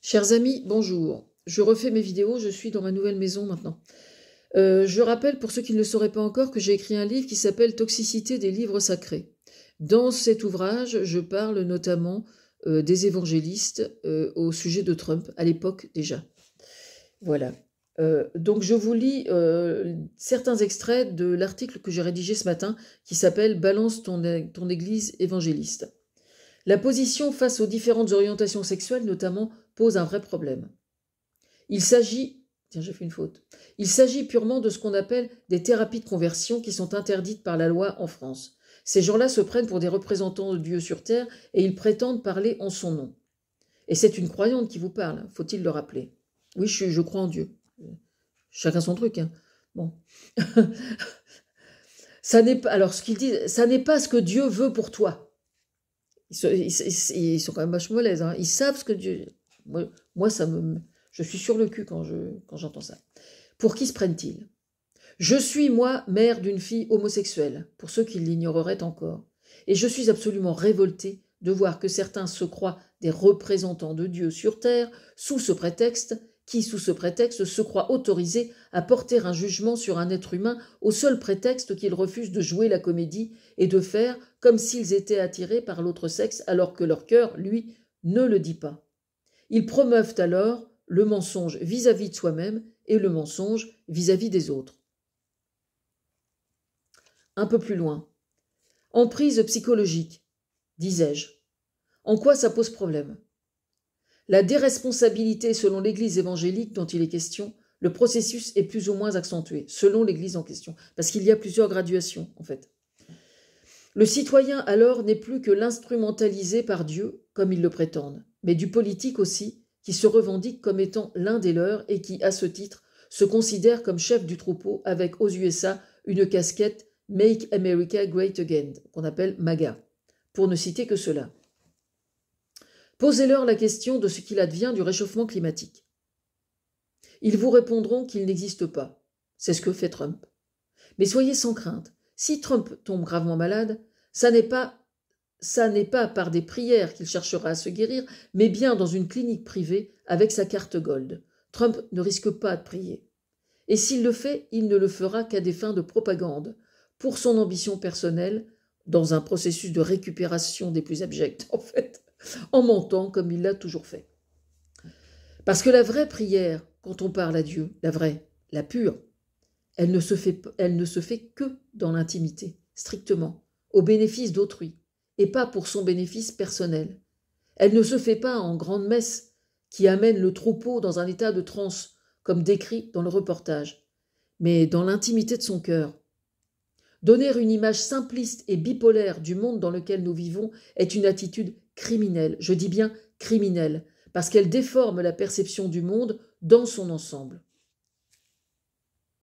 Chers amis, bonjour. Je refais mes vidéos, je suis dans ma nouvelle maison maintenant. Je rappelle pour ceux qui ne le sauraient pas encore que j'ai écrit un livre qui s'appelle Toxicité des livres sacrés. Dans cet ouvrage, je parle notamment des évangélistes au sujet de Trump, à l'époque déjà. Voilà. Donc je vous lis certains extraits de l'article que j'ai rédigé ce matin qui s'appelle « Balance ton église évangéliste ». La position face aux différentes orientations sexuelles, notamment, pose un vrai problème. Il s'agit purement de ce qu'on appelle des thérapies de conversion qui sont interdites par la loi en France. Ces gens-là se prennent pour des représentants de Dieu sur terre et ils prétendent parler en son nom. Et c'est une croyante qui vous parle, faut-il le rappeler. Oui, je crois en Dieu. Chacun son truc, hein. Bon. Ça n'est pas, alors, ce qu'ils disent, ça n'est pas ce que Dieu veut pour toi. Ils sont quand même vachement molles, hein. Ils savent ce que Dieu... Moi je suis sur le cul quand j'entends ça. Pour qui se prennent-ils? Je suis, moi, mère d'une fille homosexuelle, pour ceux qui l'ignoreraient encore. Et je suis absolument révoltée de voir que certains se croient des représentants de Dieu sur terre, sous ce prétexte, se croient autorisés à porter un jugement sur un être humain au seul prétexte qu'ils refusent de jouer la comédie et de faire comme s'ils étaient attirés par l'autre sexe alors que leur cœur, lui, ne le dit pas. Ils promeuvent alors le mensonge vis-à-vis de soi-même et le mensonge vis-à-vis des autres. Un peu plus loin. Emprise psychologique, disais-je. En quoi ça pose problème? La déresponsabilité selon l'Église évangélique dont il est question, le processus est plus ou moins accentué, selon l'Église en question, parce qu'il y a plusieurs graduations, en fait. Le citoyen, alors, n'est plus que l'instrumentalisé par Dieu, comme ils le prétendent, mais du politique aussi, qui se revendique comme étant l'un des leurs et qui, à ce titre, se considère comme chef du troupeau avec aux USA une casquette « Make America Great Again » qu'on appelle MAGA, pour ne citer que cela. Posez-leur la question de ce qu'il advient du réchauffement climatique. Ils vous répondront qu'il n'existe pas. C'est ce que fait Trump. Mais soyez sans crainte. Si Trump tombe gravement malade, ça n'est pas par des prières qu'il cherchera à se guérir, mais bien dans une clinique privée avec sa carte Gold. Trump ne risque pas de prier. Et s'il le fait, il ne le fera qu'à des fins de propagande, pour son ambition personnelle, dans un processus de récupération des plus abjects, en fait, en mentant comme il l'a toujours fait. Parce que la vraie prière, quand on parle à Dieu, la vraie, la pure, elle ne se fait que dans l'intimité, strictement, au bénéfice d'autrui, et pas pour son bénéfice personnel. Elle ne se fait pas en grande messe qui amène le troupeau dans un état de transe, comme décrit dans le reportage, mais dans l'intimité de son cœur. Donner une image simpliste et bipolaire du monde dans lequel nous vivons est une attitude criminelle, je dis bien criminelle, parce qu'elle déforme la perception du monde dans son ensemble.